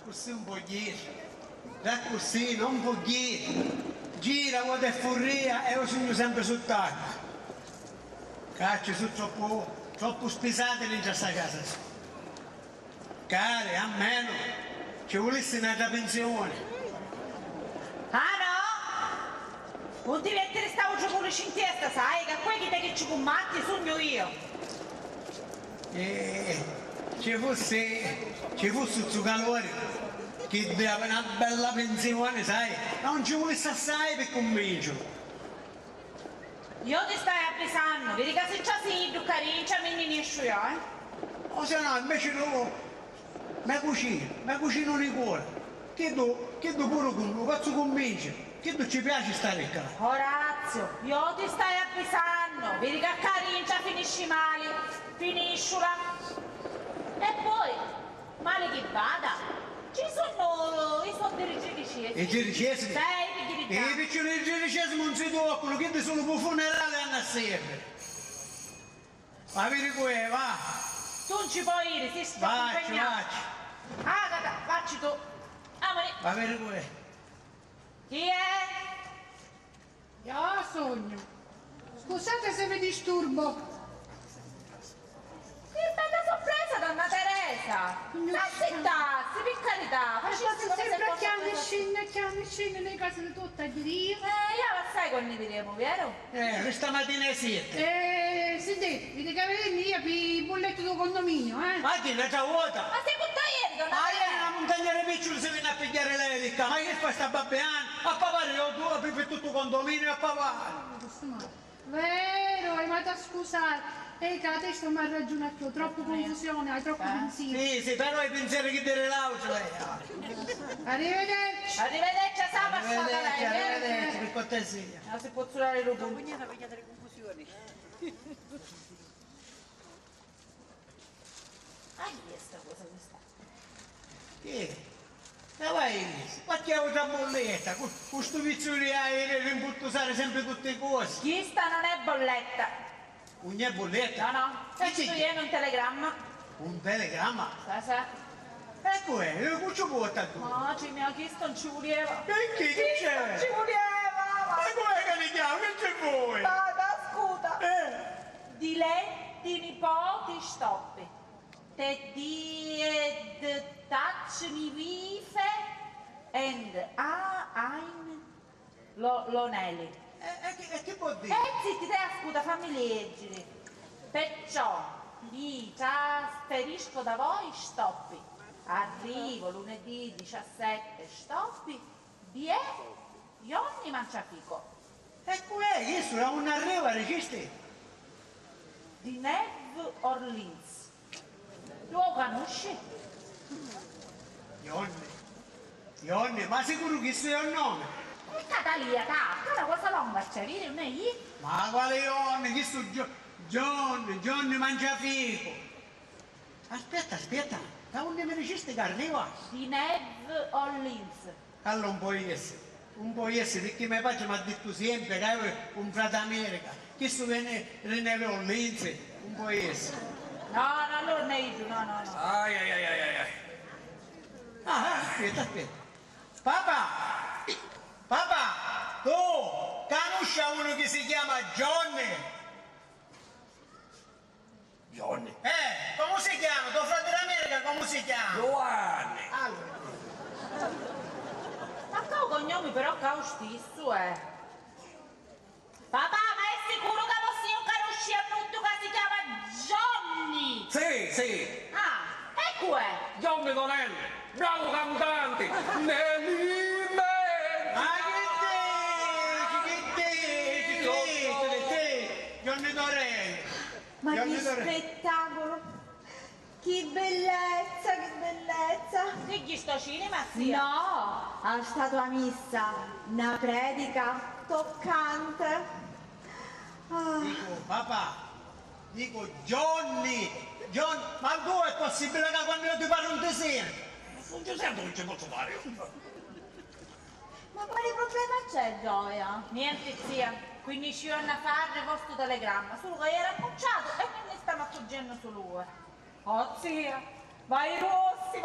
così un po' dietro, da così, non un po' dietro. Gira quando è furia e io sono sempre sott'acqua. Cacci sono troppo spisati dentro questa casa. Care, a meno, ci volesse un'altra pensione. Ah no? Non ti mettere sta voce pure in testa, sai? Che poi che ci commatti sogno io. Ci fosse il suo calore. Che dava una bella pensione, sai? Non ci volesse assai per comincio. Io ti stai avvisando, vedi che se c'è sì, tu caricia, mi ne esco io, O se no, invece no, mi cucino di cuore. Che do pure con lo faccio convincere, che tu ci piace stare qua. Orazio, io ti stai avvisando, vedi che caricia finisci male, finiscila. E poi, male che vada. Ci sono i soldi dirigenti. I dirigenti? Sì, i dirigenti. E i piccoli dirigenti non si toccano, che sono per funerale hanno a serve. Va bene qui, va. Tu non ci puoi ir, si sta Facci. Ah, facci tu. Va bene qui. Chi è? Io sogno. Scusate se vi disturbo. Che bella sorpresa, donna Teresa! Aspettassi, per carità! Facciamo sempre chiami le case tutte di Dio. Io la sai quando diremo, vero? Questa mattina è 7. Sentite, vedi che avete io per il bolletto del condominio, Mattina già vuota. Ma sei tutta ieri, donna Ma Teresa! ieri una montagna di piccoli si viene a pigliare l'elica, ma che fa sta babbeando? A papare io due per tutto il condominio a papare. Vero, ma da scusare. Che la testa mi ha ragionato, troppa confusione, hai troppo pensiero. Sì, però i pensieri che dire l'auto lei. Arrivederci. Arrivederci a sabato, Arrivederci, per cortesia. Non si può zurare il rubo. delle confusioni. Sta cosa questa? Che? E vai, facciamo una bolletta, con questo vizio di aereo che imputtusare sempre tutte le cose. Questa non è bolletta. Non è bolletta? No. Questo è un telegramma. Un telegramma? Sì. Ecco, io cuccio porta tu. No, ci mi ha chiesto, non ci voleva. Perché? Che c'è? Non ci voleva. Ma com'è che ne chiamo? Che c'è voi? Vada, scusa. Di lei, di nipoti, stoppi. Te die touch mi vive and ein lonelli. E che vuol dire? Zitti, te scusa, fammi leggere. Perciò vi trasferisco da voi, stoppi. Arrivo lunedì 17, stoppi. Vi è Ionni Manciafico. Ecco, questo era un arrivo a registri. Di New Orleans. Lo conosci? Ionni, ma sicuro che sia il nome? E Catalia, una cosa longa c'è, vedi, non è io? Ma quale Ionni? Che sto Johnny Mangiafico. Aspetta, da onde mi registri che arriva? Di New Orleans. Allora un po' essere, perché mio padre mi ha detto sempre che avevo un frate America, che sto viene René Orleans, un po' essere. No, allora non è io, no. Ai. Aspetta. Papà, tu conosci uno che si chiama Johnny? Johnny. Come si chiama? Tuo fratello d'America come si chiama? Giovanni. Allora. Ma che cognome però che è lo stesso, Papà, ma è sicuro che possiamo conoscere tutto che si chiama Johnny? Sì. Ecco è. Johnny Donelli, bravo cantante. Nelly Ma che dici? Johnny Dorelli. Ma Johnny che Dorelli. spettacolo! Che bellezza! Che gli sto cinema, zia? No, è stata la messa, una predica toccante. Dico, papà, Johnny, ma tu è possibile che quando io ti parlo non ti sento? Non ti sento che ci posso fare io. Ma quale problema c'è, Gioia? Niente, zia. 15 anni fa il vostro telegramma, solo che era bocciato e quindi stiamo accorgendo su lui. Oh, zia, vai rossi!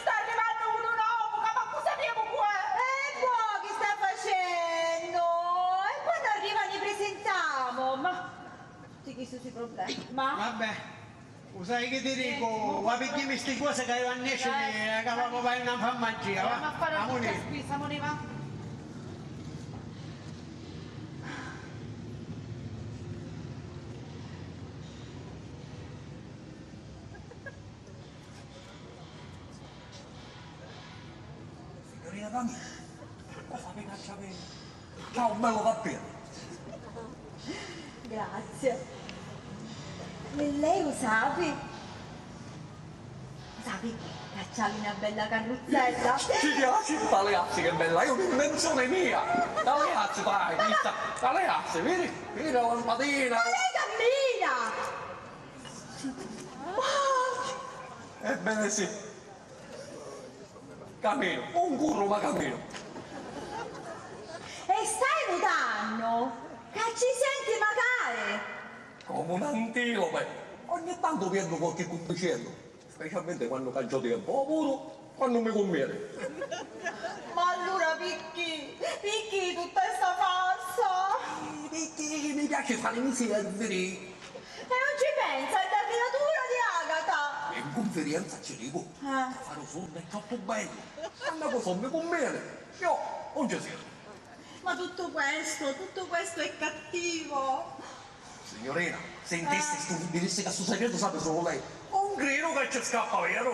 sta arrivando uno nuovo, ma cosa abbiamo qua? E poi che sta facendo? E quando arriva ne presentiamo? Ma tutti questi sono i problemi. Ma Vabbè, lo sai che ti dico, va perché mi sti cose che io annesce che papà vai una fa magia, va? Andiamo a fare Amore. tutta spesa, mo ne va. Signorina Camilla, cosa mi caccia bene? Ciao, un bello cappello. grazie. E lei lo sape? Sapi che c'ha una bella carrozzella? Ci piace sta ragazzi che bella, è un'invenzione mia. La ragazza, dai, vista, la ragazza, vedi la lampadina. Ma lei cammina! Ebbene sì. Cammino, un curro ma cammino. E stai notando? Che ci senti magari? Come un antilope. Ogni tanto vedo qualche cuppicello, specialmente quando faccio tempo, lavoro quando mi conviene. Ma allora picchi tutta questa farsa? Perché mi piace fare i miserie. E non ci pensa, è la creatura di Agata! In conferenza ci dico, fare soldi è troppo bello. Quando cosa mi conviene, io non ci sento. Ma tutto questo è cattivo! Signorina, sentisse stupidisse che sto segreto sape solo lei. Non credo che ci scappa, vero?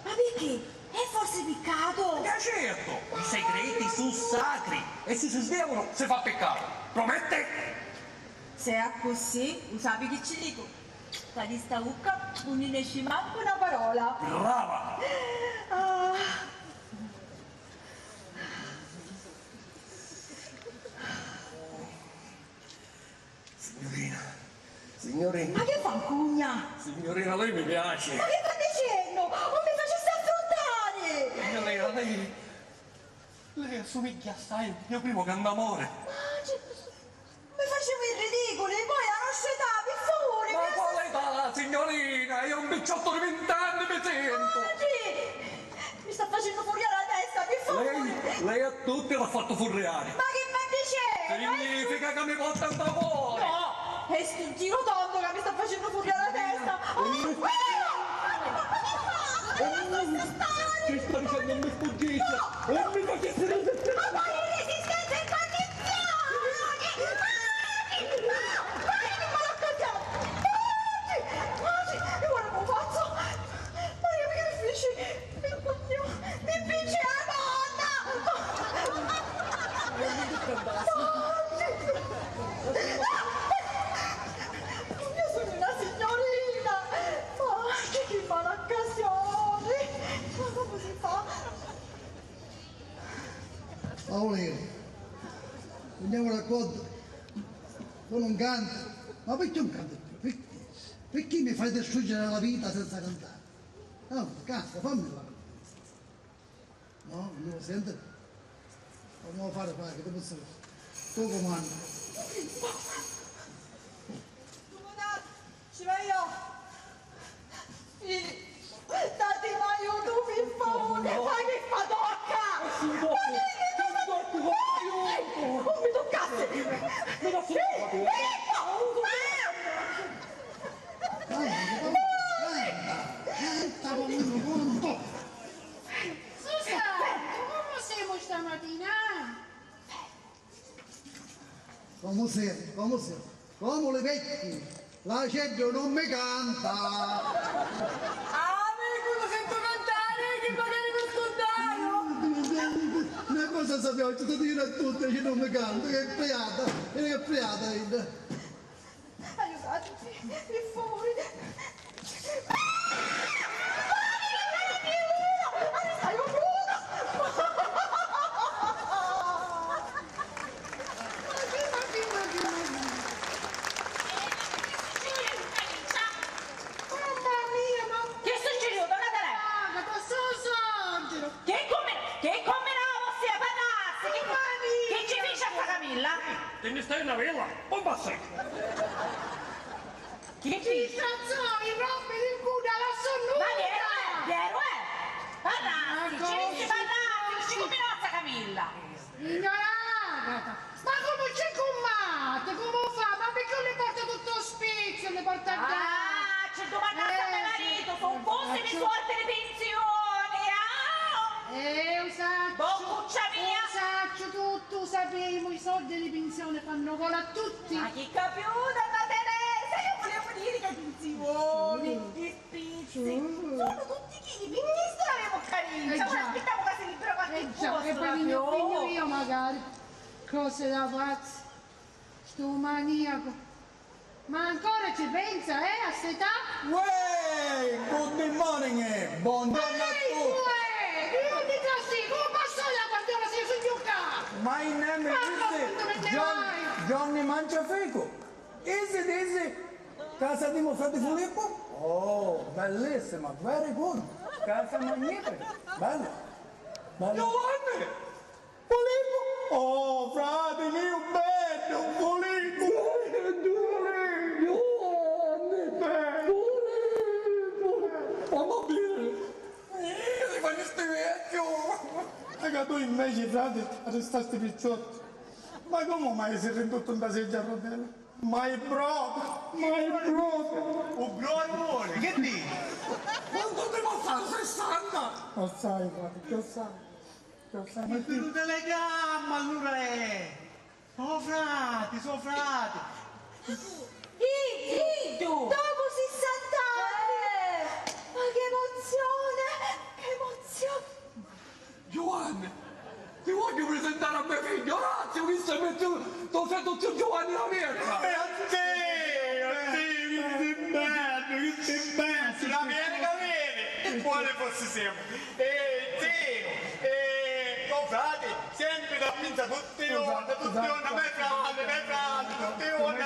Ma perché? È forse piccato? Ma certo, i segreti sono sacri e se si svelano si fa peccato. Promette? Se è così, lo sapi che ci dico? Da di sta ucca non ne esce manco una parola. Brava! Ah. Signorina, Ma che fa cugna? signorina, lei mi piace. Ma che sta dicendo? Non mi facesse affrontare! Signorina, lei assomiglia assai al mio primo cannamore. Mi facevo il ridicolo e poi alla nostra età, per favore! Ma quale età, signorina? Io ho un picciotto di 20 anni mi sento. Mi sta facendo fuori la testa, per favore! Lei a tutti l'ha fatto furriare. Ma che mi diceva? Significa che mi porta un favore. No! È sto giro tondo che mi sta facendo fuori la testa! Che sta dicendo non mi sfuggisse? Non mi facesse resistere. Ma poi in resistenza e condizioni! Guarda come faccio! Maria, che mi fece? Mi fece la donna! Io sono una signorina! Ma che fa l'occasione? Ma come si fa? Paolino, andiamo d'accordo? Tu non canti? Ma perché non canti più? Perché mi fai distruggere la vita senza cantare? No, canta, fammela. No, non lo sente? Andiamo a fare, che devo essere. Tu comandi. Ci vai io! Sì! Datemi aiuto, per favore! Ma che fa tocca? Non mi toccasse! Canta, bambino, conto. Susa, come siamo stamattina? Come siamo? Come le vecchie. La gente non mi canta. Ah, me lo sento cantare, che magari mi scordavo! Una cosa sappiamo, ci sono dire a tutti che non mi canta, che è priata, vedi? Aiutatemi, per favore! Che succede? Tornate lei! Agata, Angelo! Che combinava vostra patassi? Che ci dice a Camilla? Te ne stai una vela? Un passetto. Che Distrazioni, rompi il culo alla sonnuta! Ma che è? Piero, Parrazzi, ci dici Parrazzi, ci come nozza Camilla. Ignorata! Ma come c'è commato? Come fa? Ma perché le porta tutto spizio, le porta a Ah, c'è domandato a mio marito, sono fosse le sorte le pensioni, usaccio! Boccuccia mia! Usaccio tutto, sappiamo, i soldi di pensione fanno gola a tutti! Ma chi capiuta, ma Teresa, io volevo dire che i pensioni, gli spizzi, sono tutti chili, perché questo l'avevo carino, già. aspettavo che si libera qualche posto, E poi pigno io magari, cose da pazzi, sto maniaco! Ma ancora ci pensa, a setà? Uè, good morning, buongiorno a tutti. Io ti così, come posso io quando la sei suggiucca? My name is Johnny Mangiafeco. Is it? Casa di mio frate Filippo? Oh, bellissima, very good. Casa magnifica, bella. Giovanni! Filippo? Oh, frate mio bello, Filippo. Mamma mia! Rimanesti vecchio! Raga, tu invece, frate, restasti picciotti. Ma come mai si è ridotto da seggia a rotelle? My brother! Un brother, che dici? Quanto devo fare? 60? Lo sai, frate, lo sai. Ma tu te le gambe allora è! Oh frati, sono frati! Dopo 60 anni! Ma che emozione! Che emozione! Giovanni! Ti voglio presentare a mio figlio Orazio, che sei messo tutti Giovanni d'America! Che sei bello! L'America viene! E buone fosse sempre! Oh frati, sempre da pinza tutti i giorni, me frate, tutti i giorni!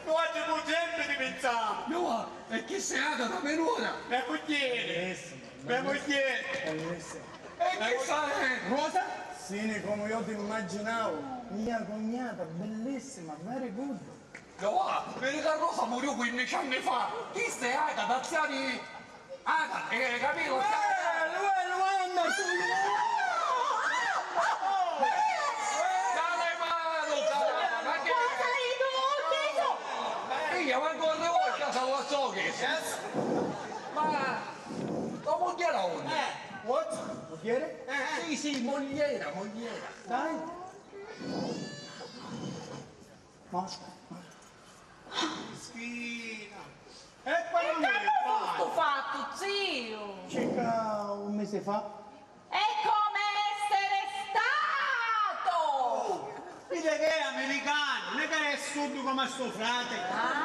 Noi siamo sempre di pensare! Giovanni, e chi sei da menuda? Mia moglie! E chi sei? Rosa? Sì, come io ti immaginavo, mia cognata, bellissima, very good. Giovanni, vedi che Rosa morì 15 anni fa! Chi sei Ada, Daziani? Ada, capito? Luana, Io vengo alle volte a Salvazzoghi! Ma la mogliera onde? what? Mogliere? Sì, mogliera. Dai. Mosca. Schina! E poi non Che mi hanno fai! fatto, zio? Circa un mese fa. È come essere stato! Dite che è americano, non è che è sud come sto frate!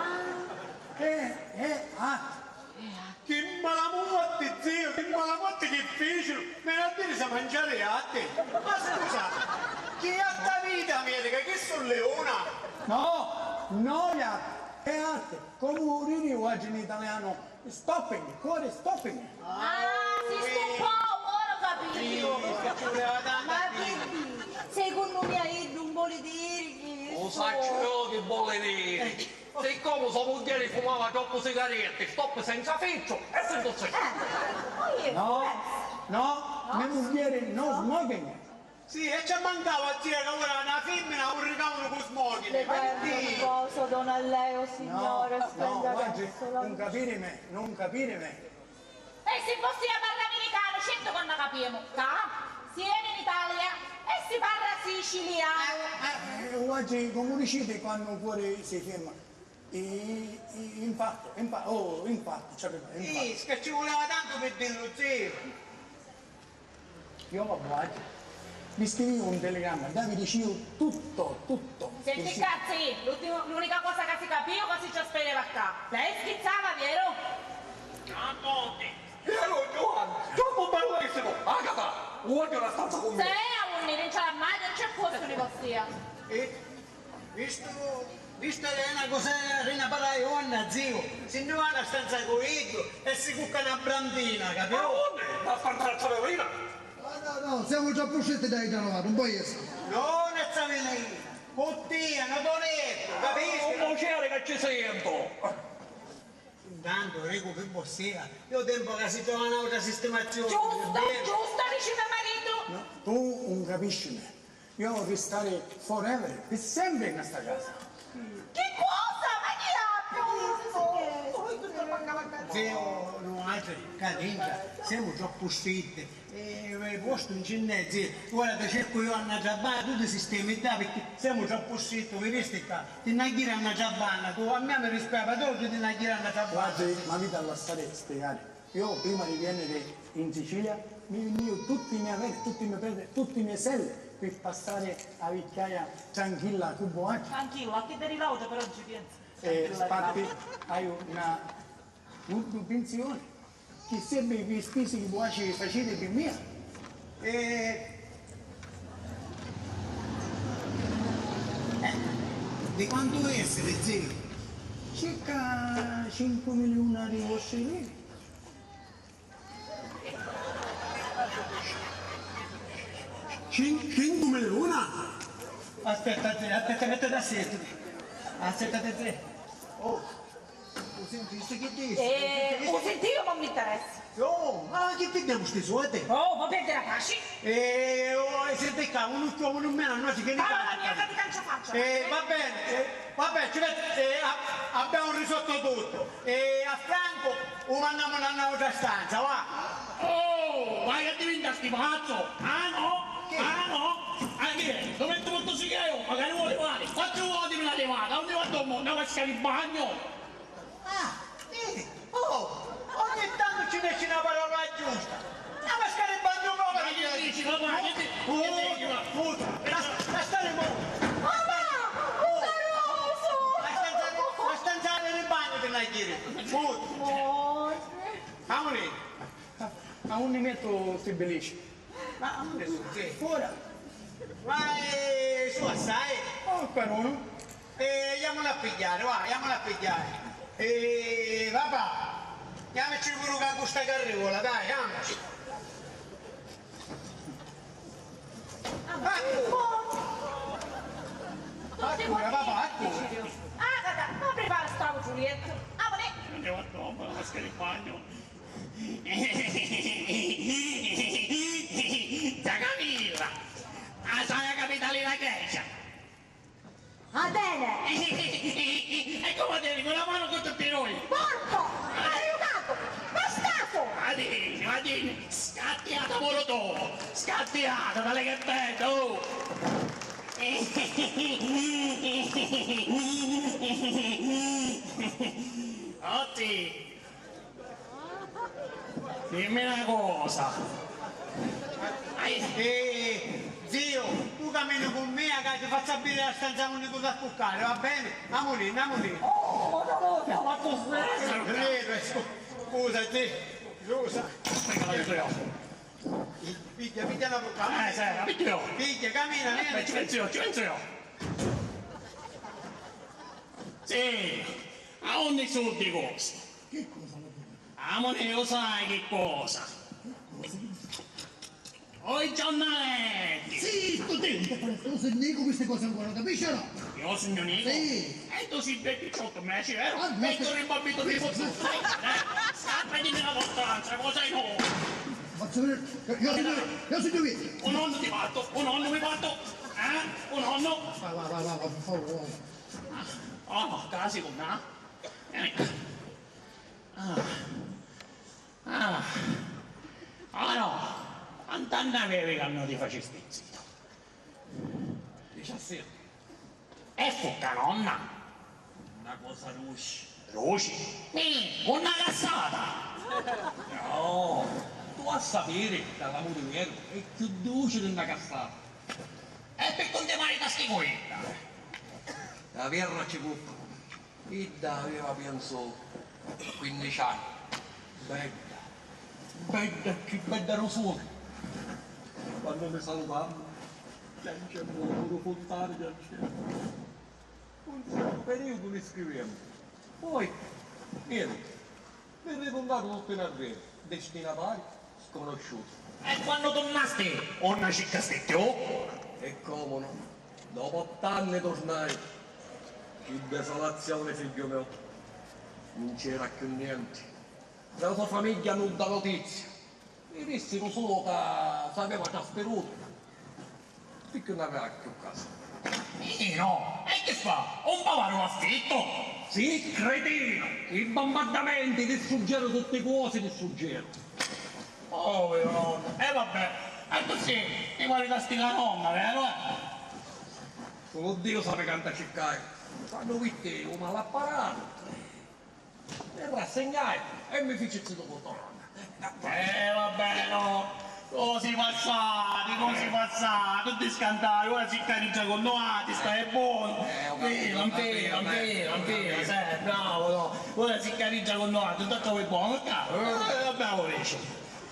Che malamotti, zio, che malamotti che fecero! Me la dire se mangiare a te! Ma scusa, chi ha da vita America? Che sono leona? No, è arte. Come urini oggi in italiano, stopping, cuore stopping. Si sto ora capito! Che ci voleva dare? Ma che dici? Secondo me è non vuole dire Lo saccio io che vuole dire. Siccome sua moglie fumava troppo sigarette, stop senza ficcio e senza secco. No, mia moglie no smoking. Sì, e ci mancava zio che ora una femmina un ricavolo con smoking. le Ma che perdo dici? riposo, dona Leo, signore, No, oggi adesso. non capire me. E se fossi a parlare americano, certo che non capiamo. Si viene in Italia e si parla siciliano. Oggi come dicete quando fuori si ferma? Infatti, capito? Sì, che ci voleva tanto per dirlo zio. Io vabbè, oggi mi scrivi un telegramma, Davide dicevo tutto. Senti Dici- cazzi, l'unica cosa che si capiva così ci aspettava qua. Lei schizzava, vero? A monte. Piero Giovanni, troppo bellissimo! Agata, voglio la stanza con me! Se a un non ce l'ha mai, non c'è posto di così. E visto che è una cosa rina paraionna, zio, se non va alla stanza con e si cucca una brandina, Ma capito? onde? La stanza verina? No, siamo già usciti dai giornali, non puoi essere. Non è zavinina, bottiglia, una tonetta, capisci? Non c'era che ci sento! Intanto ecco che bossea, io tempo che si trova un'altra sistemazione. Giusto, giusto, dice mio marito. No, tu non capisci me. Io voglio restare forever, per sempre in questa casa. Che cosa? Ma chi ha più? Zio, no, altri, cadenza, siamo troppo sfitte. E posto in cinese, zio, guarda, cerco io una giabbana, tu ti sistemi da perché siamo troppo sfitti, vedi qua, ti naghira una giabbana, tu a me mi rispetta, tu ti naghira una giabbana. Guarda, ma mi dà lasciare spiegare. Io prima di venire in Sicilia mi venivo tutti i miei averi, tutti i miei preti, tutti i miei selli per passare a vecchiaia tranquilla a Cubo anche. Tranquillo, a che te rilauda però non ci penso. E infatti hai una pensione che sempre i spesi che vuoi facere per me. Di quanto vuoi essere, zio? Circa 5 milioni di vostri lire. Cinque milioni? Aspetta, mette da sette. Aspetta, te. Oh, ho sentito che dici? Ho sentito, non mi interessa. Oh, ma che ti diamo questi soldi? Oh, ma perdere la pace? Senti qua, un uomo non meno, no, si che ne Ah, mia che ti cancia faccia. va bene, ci abbiamo risolto tutto. A Franco lo mandiamo in un'altra stanza, va? Oh, vai a diventare sti pazzo! Ah no? Ah no? Ah che è? Dove metto molto sigario? Magari vuole levare. Quattro volte me la levata, non mi vado a una vasca di bagno. Ah, vedi? Oh, ogni tanto ci dici una parola giusta. La vasca di bagno nuova. Ma che dici, papà? Che dici? La stare mo'. La stanza del bagno te la chiedi. Amore. A un ne metto questi belici. Ma amore, che? Ora, Vai su assai. oh però, Andiamola a pigliare, va, andiamola a pigliare. Papà, andiamoci pure con questa carriola, dai, andiamoci. Accura, papà, accura. Ah, guarda, ma prepara sta Giulietto. Amore. Andiamo a tomba la vasca di bagno. Da Camilla! Ah, sai la capitalina Grecia! Va bene. E come te, con la mano con tutti noi! Porco. Maleducato. Bastardo. Adini, scattiata Molotov! Scattiata, dalle che bello! Otti! Dimmi una cosa! Zio, tu cammini con me, che ti faccio aprire la stanza con cosa a cuccare, va bene? Amolino, amolino. Oh, no, ma tu Prego, scusa, te. Scusa. Piglia la bocca. sì, capito? Piglia, cammina, vieni. Ci penso io. Sì, a ogni soldi costa. che cosa la Ah, ma ne lo sai che cosa? O i giornaletti! Sì, sto dentro, non se nego queste cose ancora, capisci o no? Io sono Nico? Sì. E tu sei il 18 mesi, vero? Ah, no, E tu rimbambito di pozzo. Scappati nella portanza, cosa hai no? Faccio vedere, io sono qui. Un nonno ti fatto, un nonno mi fatto, un nonno. Va, per favore. Oh, no, casi con me. Ah no, quant'anni avevi che non ti facesti zitto? 17. E fu nonna. Una cosa ruscia. Luci? Una cassata! No, tu a sapere dall'amore vero è più dolce di una cassata. E per quante mai da sti quella? La Pierra ci può. Ida aveva penso 15 anni. Bella, che bella rosone. Quando mi salutavano, piangevo pure fontane, piangevo. Un certo periodo mi scrivevo. Poi, niente, mi è ritornato tutto in arredo. Destinatari sconosciuti. E quando tornasti, una cicca stecchio? E come no? Dopo 8 anni tornai. Che desolazione, figlio mio. Non c'era più niente. La sua famiglia non dà notizia. Mi dissero solo che sapeva già speruto. Perché non aveva più casa. No, e che fa? Un bavaro in affitto? Sì, cretino! I bombardamenti distruggero tutte le cose, distruggero. Povero nonno. E vabbè, e così ti vuoi castigare la nonna, vero? Solo Dio sa canta cercare. Quando vitti un malapparato. Mi rassegnai e mi feci zitto con tua nonna. Vabbè, no. Così passati, non ti scandali, ora si cariccia con noi, ti stai buono. Vero, sai, bravo, no. Ora si cariccia con noi, tutto ciò è buono, ok? Bravo, Ricci.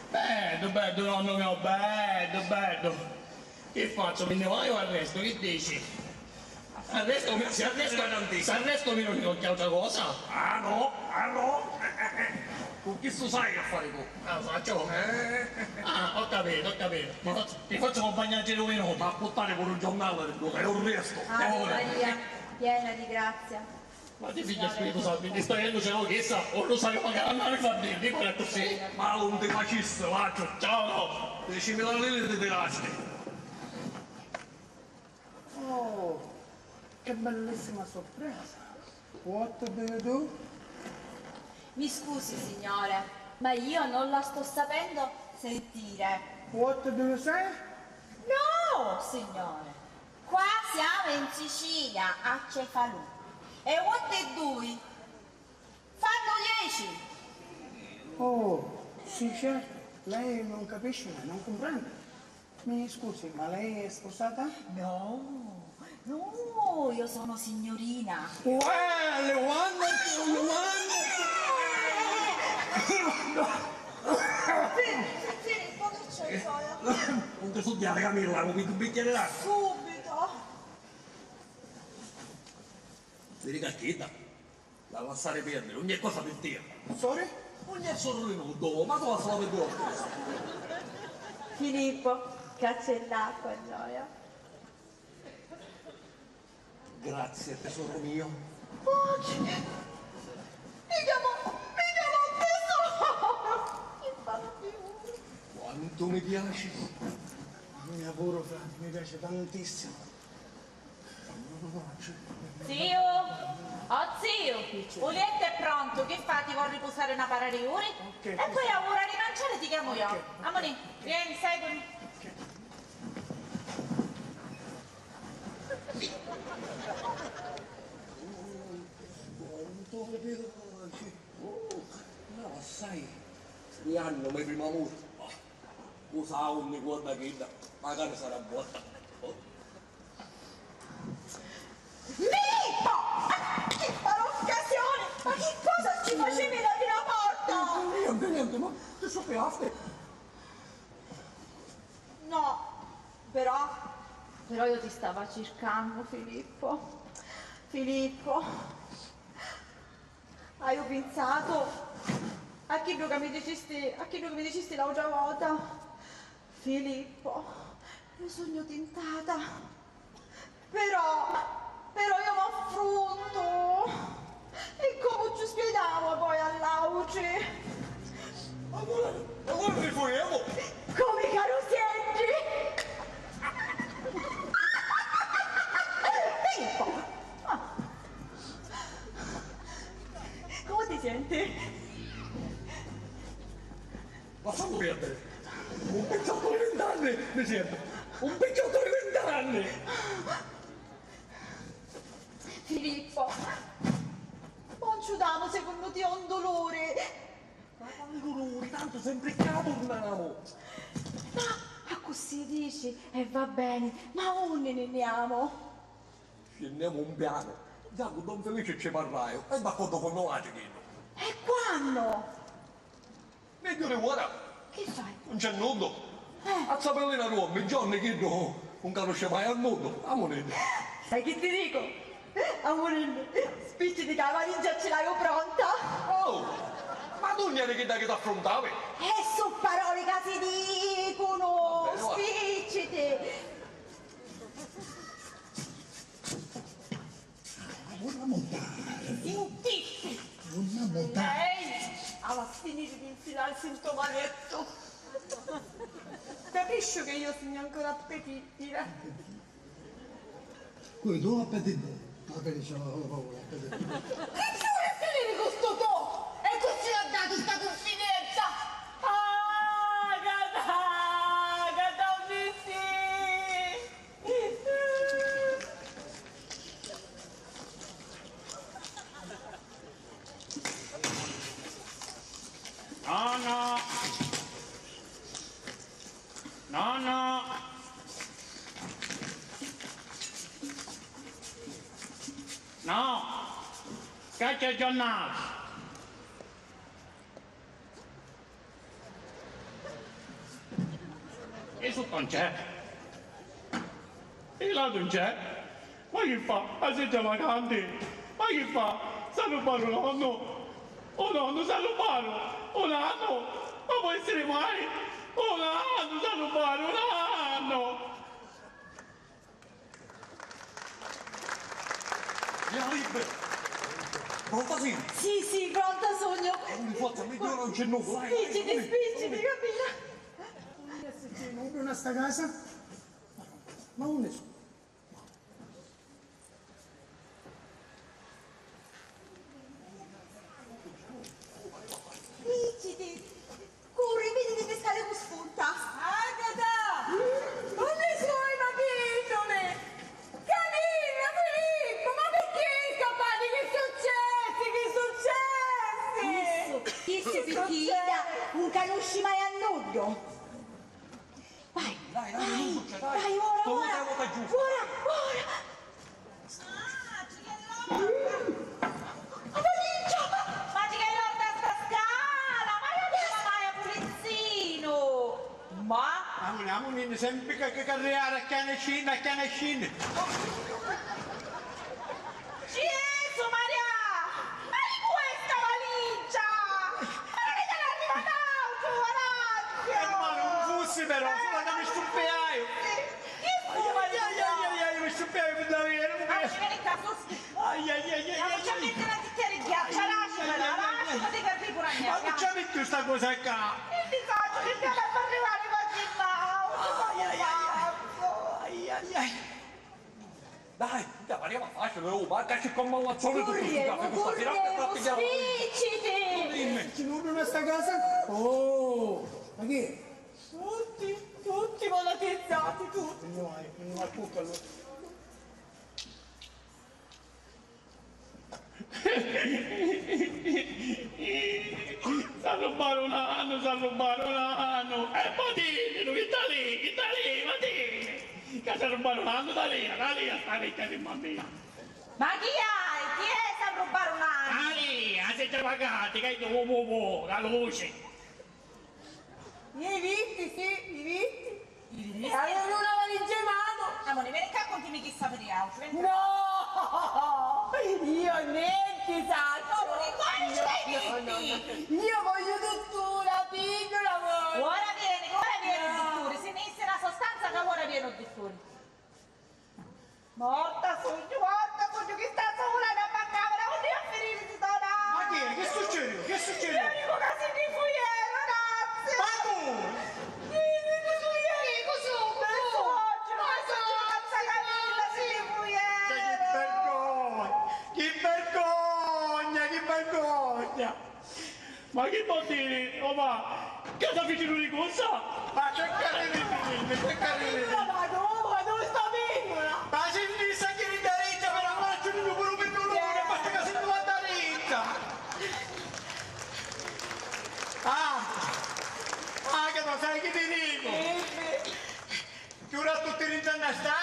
Bello, nonno mio, bello. Che faccio, me ne vai o arresto, che dici? Se arresto mi non ti tocca altra cosa? Ah no. Con chi tu sai a fare tu? Ah, faccio? Ho capito. Ti faccio accompagnare un minuto. Ma a buttare con un giornale è un resto. Maria, piena di grazia. Ma ti figlia Spirito Santo, ti stai dicendo ce l'ho chissà, o lo sai magari non mi fa dire, dico è così. Ma non ti facesse, faccio. Ciao, no. 10.000 lire ti tirasti. Oh, che bellissima sorpresa. What do you do? Mi scusi, signore, ma io non la sto sapendo sentire. What do you say? No, signore. Qua siamo in Sicilia, a Cefalù. E what they do? Fanno 10. Oh, sì, certo. Lei non capisce, non comprende. Mi scusi, ma lei è sposata? No, io sono signorina. Filippo, che c'è, Gioia? Non ti studiare Camilla, come un bicchiere d'acqua. Subito. Ti ricacchita. La lasciare perdere, ogni cosa per te. Sorry? Ogni solo minuto, ma tu la solo per te. Filippo, caccia l'acqua, Gioia. Grazie, tesoro mio. Mi chiamo tesoro. Che fanno più? Quanto mi piaci. Mi lavoro, frate, mi piace tantissimo. Zio, zio, Ulietto è pronto, che fa? Ti vuoi riposare una para di ore? Ok. E poi a ora di mangiare ti chiamo io. Ok. Amoni, vieni, seguimi. Quanto mi piaci. No, sai, 3 anni come prima volta. Usa ogni guarda che magari sarà buona. Filippo! Che l'occasione! Ma che cosa ci facevi là di una porta? Niente, ma ti sappiate? No, però io ti stavo cercando, Filippo. Filippo, hai pensato a chi che mi dicesti l'altra volta? Filippo, io sogno tentata, però io mi affronto. E come ci spieghiamo poi all'auce? Allora mi fuoriamo! Come caroseggi! Filippo! Come ti senti? Lasciamo perdere! Un pezzetto di 20 anni mi sento! Un pezzetto di 20 anni! Filippo, non ci diamo secondo te un dolore? Ma quali dolori, tanto sempre che la torniamo! Ma a così dici, e va bene, ma onde ne andiamo? Scendiamo un piano, già con Don Felice ci parlaio, e d'accordo con noi ci chiedo. E quando? Meglio di ora, Che fai? non c'è nudo. A Zapellina tua, mi giorni chiedo, non conosce mai al mondo, a moneta. Sai che ti dico? Amore, spicciti che la valigia ce l'hai pronta? Oh, ma tu non eri che ti affrontavi? E su parole che si dicono, Vabbè, va. spicciti. Buona montare. Zitti. Una bontà. Lei ha finito di infilarsi il tovaletto. Capisci che io sono ancora appetibile? Poi tu appetito. Ma per c'è la paura, appetito. Che ci vuole finire con sto to? E così ha dato sta confidenza? Ah, gata, sì. No. No. Caccia il giornale. E sotto non c'è. E là non c'è. Ma che fa? La seggia vacante. Ma che fa? Sta rubando un nonno. Oh nonno, sta rubando. Oh nonno. Ma può essere mai? Oh nonno, sta rubando. Oh nonno. Via libero! Pronta sì? Sì, pronta sogno. Mi forza, meglio non c'è nulla. Spicci, capito? Non una sta casa? Ma non ne so. Spicci, corri, vedi di pescare con spunta. Agata! Non ne suoi maghitole! Camilla, Filippo, ma perché scappati? Che successi? Chi picchia? Un canusci mai a nudo? Dai, non succede, dai. Dai, ora! Ora! Ma ti che non da sta scala? Ma io non mai a pulizzino! Ma? Amuni, sempre che carriera a canecina. Gesù Maria! Ma di questa valigia! Ma non è che non arriva l'auto, Ma non fossi però, solo che mi stupiaio. Che fu? Mi stupiaio per davvero. Vieni qua, non ci metti la ticchiera di ghiaccia, lasciala, ti capi pure a me. Ma non c'è metti questa cosa qua? Il disagio che stiamo per arrivare quasi in Dai, parliamo facile, oh, ma cacci con mallazzone tutto sul caffè questa sera. Spicciti! Dimmi. Ci vuole una sta casa? Oh! Ma che? Tutti monetizzati, tutti. Non hai tutto allora. Sa rubare un anno. Patino, chi sta lì, Patino. Che sa rubare un anno da lì, sta vecchia di bambina. Ma chi hai? Chi è che sa rubare un anno? Lì, sei già pagati, che hai tu, la luce. I vitti. E avevano una valigia in mano. Amore, vieni qua con chi sta per gli altri. No! Io niente saggio. Amore, quali c'hai Io voglio tuttora, piccola voglio. Ora vieni, addirittura. Se ne sia una sostanza che ora viene addirittura. Morta sogno, che sta sola da baccavera, non devi afferire di donna. Ma che succede? Io dico che sei di fuiero, ragazzi. Ma tu? Che vergogna! Ma che vuol dire? Oh ma, che sta vicino di cosa? Ma che carino! Ma dove sta piccola? Ma se mi sa che mi dà retta per la faccia di numero per non e basta che si deve dare retta! Che lo sai che ti dico? Chiura tutti i rinzanni a sta